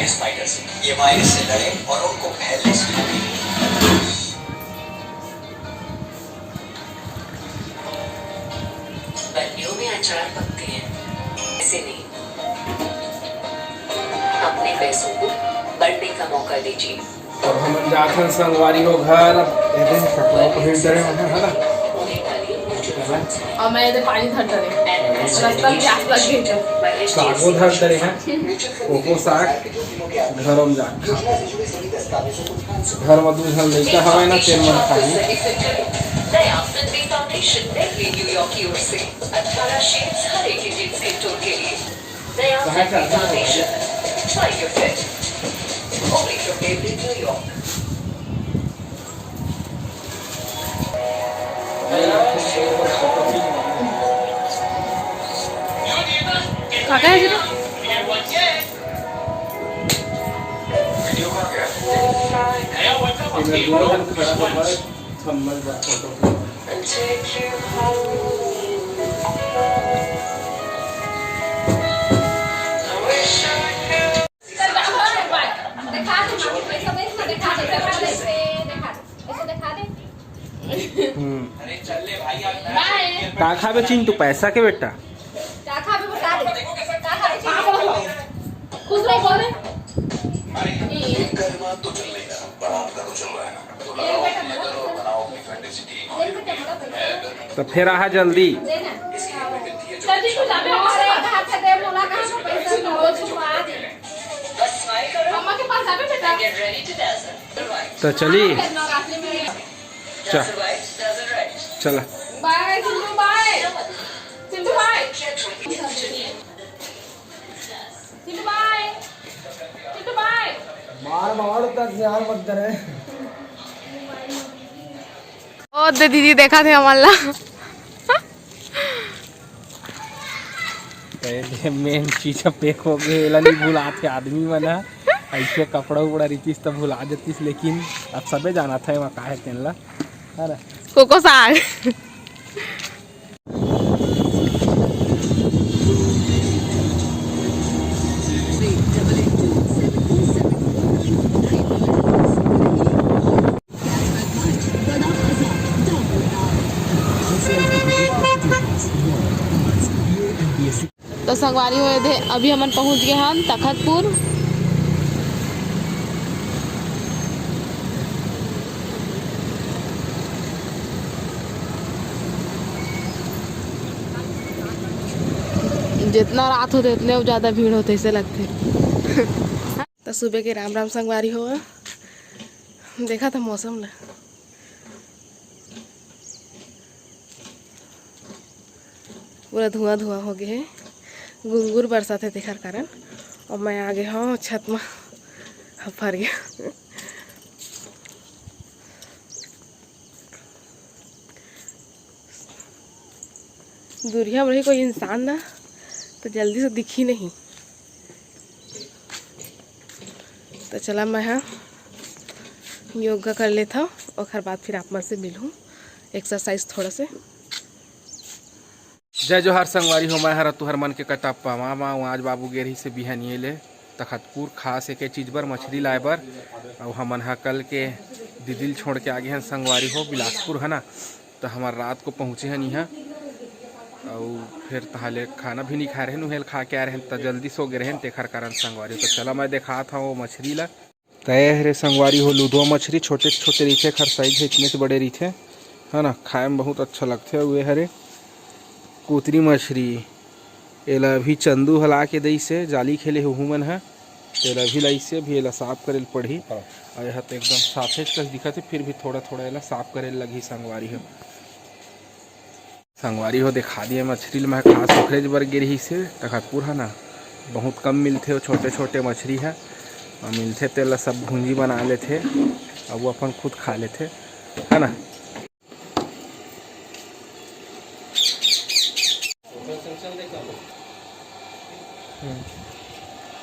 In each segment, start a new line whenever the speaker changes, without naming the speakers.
Spider से। ये virus से लड़े और उनको फैलने से रोके।
बल्लियों में अचार पकते हैं, ऐसे नहीं। अपने पैसों को बढ़ने का मौका दीजिए।
तो हम जाखन संगवारी हो घर एदे कपड़ा पहिन करे है ना
उन्हें डालिए म्यूचुअल फंड्स में।
और मैं इधर पानी धर करे रास्ता में प्यास लग गई है।
सागो धर करे हैं कोको साग घर में जा घर में दूध हम लइका हवे ना तेल मन खाई
नया फिनवी फाउंडेशन डेली न्यूयॉर्क की ओर से 18 शेड्स हर एक इंडियन स्किन टोन के लिए। नया फिनवी foundation, try your fit, only from daily न्यूयॉर्क।
काका है जरा
का खाबे चिंटू पैसा के बेटा
खुश रहो बोल
तो चल रही है पर आपका तो चल रहा है ना। तो लगाओ अपनी अगर और बनाओ अपनी फैंटेसिटी।
तो फिर आ जल्दी
जल्दी तू जाबे हमारे हाथ से दे मोला कहां से पैसा दो छुपा दे
बस स्माइल करो,
अम्मा के पास जाबे बेटा
get ready to dazzle. Right.
तो चली
नवरात्रि में
चल
Dazzle right, dazzle right.
चला
bye Sindhu bye Sindhu bye Sindhu bye Sindhu bye
मार तक यार मत करे
ओ दीदी देखा थे हमारा
पहले मेन चीज पेक हो गए एला नहीं भुलाते आदमी मना ऐसे कपड़ा उपड़ा रीतिस तो भुला देतीस लेकिन अब सबे जाना था वहाँ काहे तेनला अरे
कोको साग तो संगवारी हुए थे अभी हम पहुंच गए हम तखतपुर। जितना रात होते उतने ज़्यादा भीड़ होते ऐसे लगते तो सुबह के राम राम संगवारी हो देखा था मौसम ना पूरा धुआं धुआं हो गया है गुंगुर बरसात है देखने कारण और मैं आगे हाँ छत में फर गया दूरिया में रही कोई इंसान ना तो जल्दी से दिखी नहीं तो चला मैं हाँ योगा कर लेता हूँ और बाद फिर आप मन से मिलूँ एक्सरसाइज थोड़ा से।
जय जोहार संगवारी हो मैं हर तुहर मन के कटप्पा मामा आज बाबू गेरही से बिहनिए ले तखतपुर खास एक चीज़ बर मछली लाए बर और हमन हा कल के दिदिल छोड़ के आगे हैं संगवारी हो बिलासपुर है ना तो हमार रात को पहुँचे हैं यहाँ और फिर तहाले खाना भी नहीं खा रहे नुहेल खा के आ रहे हैं तो जल्दी सो गए हैं तेखर कारण संगवारी तो चला मैं देखा था वो मछली ला तय रे संगवारी हो लूधो मछली छोटे छोटे रीथे खर साइज है इतने से बड़े रीथे है ना खाए में बहुत अच्छा लगते हुए हरे कुतरी मछली एला अभी चंदू हला के दई से जाली खेले हूँ मन है एला भी लाई से भी एला साफ करे पड़ी और यह तो एकदम साफे कस दिखा थे फिर भी थोड़ा थोड़ा एला साफ करे लगी संगवारी हो दिखा दिए मछली मैं खास सुखरेज बर गिरही से तखतपुर है ना बहुत कम मिलते हो छोटे छोटे मछली है और मिलते तेला सब भूंजी बना लेते और वो अपन खुद खा लेते है ना।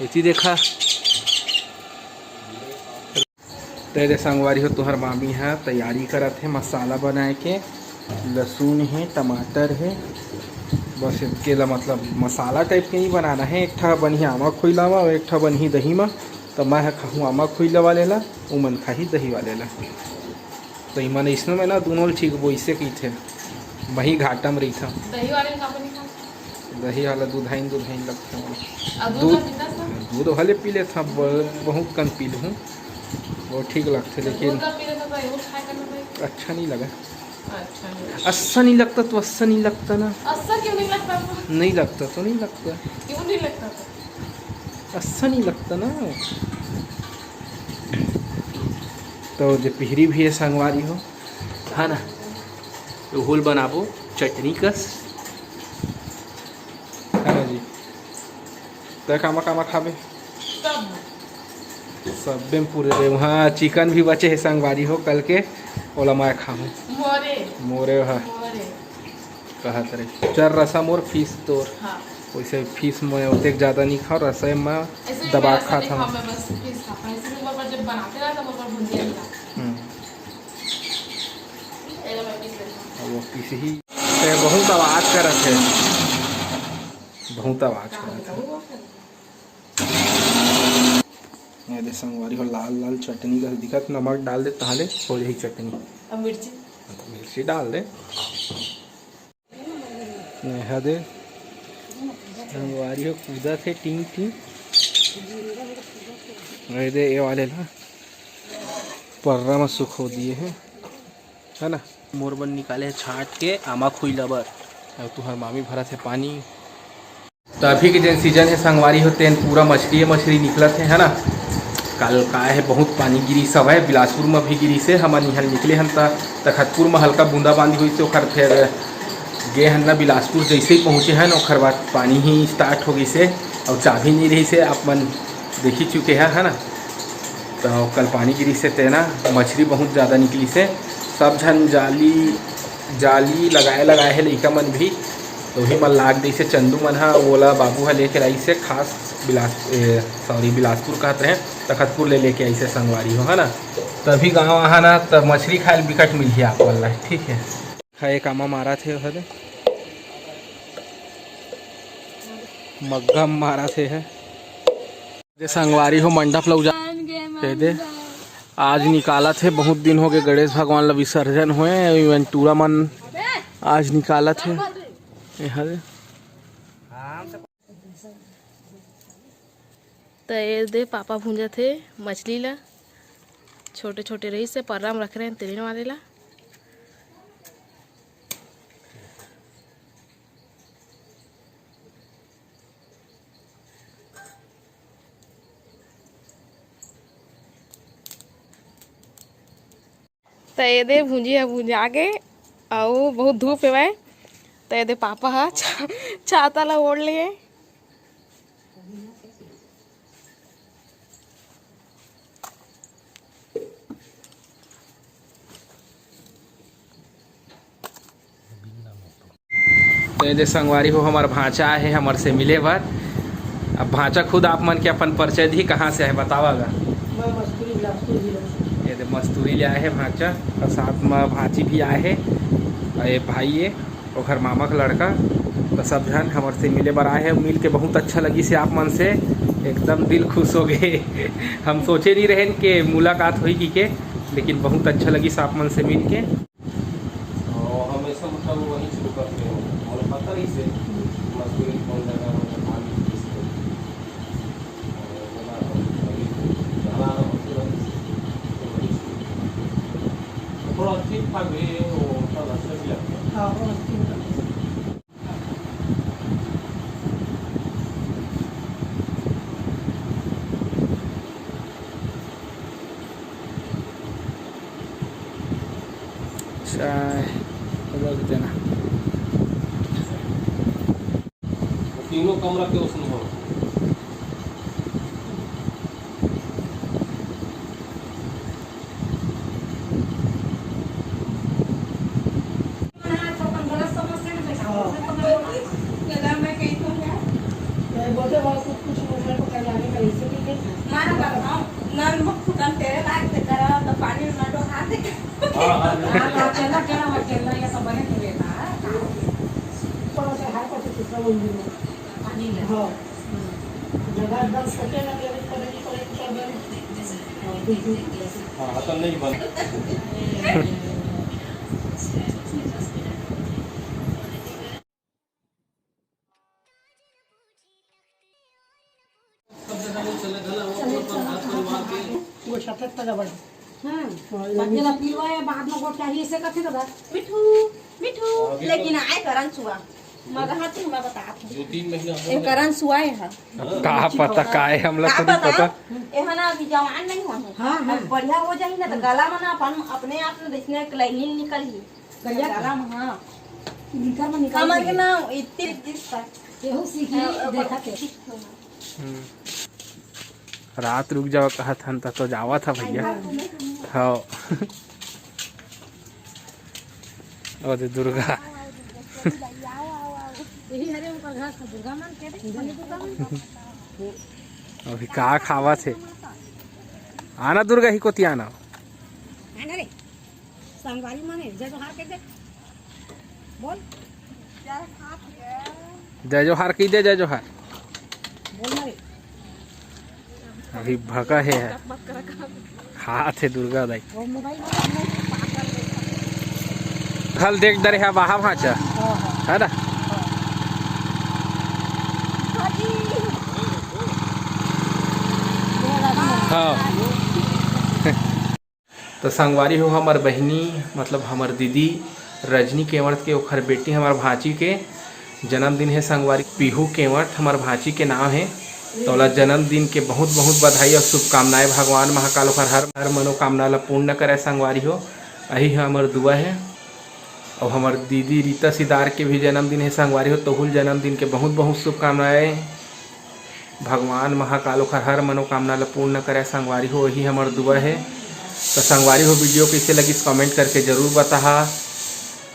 इसी देखा तेरे संगवारी हो तुहर मामी है तैयारी करत है मसाला बनाए के लहसुन है टमाटर है बस इसके ला मतलब मसाला टाइप के नहीं बनाना है एक ठा बनी आमा खोइलावा और एक ठा बनी दही में तो मैं खाऊँ आमा खुईला वाले ला वो मन खाही दही वाले ला। तो मन इसमें में ना दोनों ठीक वो इससे की थे वही घाटा में रही था।
दही वाले का नहीं खा।
दही वाला दूधाइन लगता है। दूध वाले पी ले था बहुत कम पी लूँ वो ठीक लगते लेकिन अच्छा नहीं लगा। अच्छा नहीं लगता तो अच्छा नहीं लगता ना।
अच्छा क्यों नहीं लगता?
नहीं लगता तो नहीं लगता।
क्यों नहीं लगता?
अच्छा नहीं लगता ना। तो जो पिहरी भी है संगवारी हो है ना तो होल बनाबो चटनी कस है ना जी। तो कामा कामा खाबे सब में पूरे दे। वहाँ चिकन भी बचे है संगवारी हो कल के ओला मैं खाऊँ मोरे हाँ कहत रहे चर रसा मोर फीस तोर।
हाँ।
वैसे फीस में उतने ज़्यादा नहीं खाओ रसा में दबा खा था। वो पीस ही बहुत आवाज करत है बहुत आवाज करत है। ये संगवारी हो लाल लाल चटनी का दिखत नमक डाल दे ताले हो जाही चटनी। मिर्ची डाल दे नेहा दे संगवारी हो कूदा थे टिंग टिंग दे ये वाले ला पर्रा में सुखो दिए हैं है ना। मोरबन निकाले है छाट के आमा खुईला बर और तुहर मामी भरा थे पानी। तो अभी के जन सीजन है संगवारी होते हैं पूरा मछली निकलत है ना। कल का है बहुत पानी गिरी सब है बिलासपुर में भी गिरी से हमारे यहाँ निकले हम तखतपुर में हल्का बूंदाबांदी हुई से फिर गे हन ना बिलासपुर जैसे ही पहुँचे हैं और बाद पानी ही स्टार्ट हो गई से और चाबी नहीं रही से आप मन देखी चुके हैं है ना। तो कल पानी गिरी से तेना मछली बहुत ज़्यादा निकली से सब झन जाली लगाए है लइका मन भी। तो वही मन लाग दी से चंदू मन हा ओला बाबू हा लेके आई से खास बिलासपुर कहते हैं तखतपुर लेके आई से संगवारी हो है ना। तभी गाँव आहा ना तब मछली खाए बिकट मिली आप वाला ठीक है। खाए कामा मारा थे हर मग्गा मारा थे है संगवारी हो मंडप लग जा दे आज निकाला थे बहुत दिन हो गए गणेश भगवान ला विसर्जन हुए इवेंट टूरा मन आज निकाला थे।
तो ये दे पापा भूंजा थे मछली ला छोटे छोटे रही से पर्रा में रख रहे हैं तेल वाले ला। तो ये दे भूंजा के और बहुत धूप है तो ये दे पापा हा छाता ला ओढ़ लिए।
तो ये संगवारी हो हमार भांचा है हमार से मिले बार। अब भांचा खुद आप मन के अपन परिचय दी कहाँ से है बतावागा। ये दे मस्तूरी ले आए है भांचा और साथ में भांची भी आए है और ये भाई है और घर मामा का लड़का। तो सब जन हमारे से मिले बार आए हैं मिल के बहुत अच्छा लगी से आप मन से एकदम दिल खुश हो गए। हम सोचे नहीं रहे कि मुलाकात हुई की लेकिन बहुत अच्छा लगी से आप मन से मिल के। और हमेशा मतलब वही शुरू करते हो और पता ही से मजदूरी कौन जगह थोड़ा ठीक ठाक भी चाय रख देना तीनों कमरा के उसमें हो।
जगह
हाँ तो नहीं बन
लेकिन आए करन सुआ मगर हाथ में बता 2-3 महीना ए करन सुआए है
कहा पता का है हम लोग को नहीं पता
एहन अभी जवान नहीं हो हां बढ़िया हो जाई ना तो गला में ना अपन अपने आप में देखने के लाइन निकल ही गला में हां निकल हमर के ना इतने दिसता केहू सीखी देखा के
रात रुक जाओ कहा था तो जावा था भैया हाँ और दुर्गा अभी कहा खावा थे आना दुर्गा ही कोती आना
रे संगवारी माने जय जोहार के दे बोल
जय जोहार की दे जय जोहार
बोल रे
अभी भगा है हाथ है दुर्गा दाई
वो मोबाइल
हल देख दर है बाहा भाचा है ना हाँ तो संगवारी हो हमार बहनी मतलब हमार दीदी रजनी केवट के ओखर बेटी हमार भाची के जन्मदिन है संगवारी पीहू केवट हमार भाची के नाम है तो जन्मदिन के बहुत बहुत बधाई और शुभकामनाएं भगवान महाकाल ओखर हर मनोकामना ला पूर्ण करे संगवारी हो यही हमार दुआ है। और हमार दीदी रीता सिदार के भी जन्मदिन है संगवारी हो तोहुल जन्मदिन के बहुत बहुत शुभकामनाएं भगवान महाकाल ओखर हर मनोकामना ला पूर्ण करे संगवारी हो यही हमार दुआ है। तो संगवारी हो वीडियो कैसे लगी कमेंट करके ज़रूर बता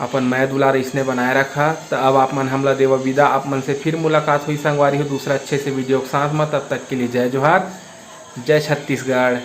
अपन मैं दुलार इसने बनाए रखा। तो अब आप मन हमला देवा विदा आप मन से फिर मुलाकात हुई संगवारी हो दूसरा अच्छे से वीडियो के साथ में। तब तक के लिए जय जोहार जय छत्तीसगढ़।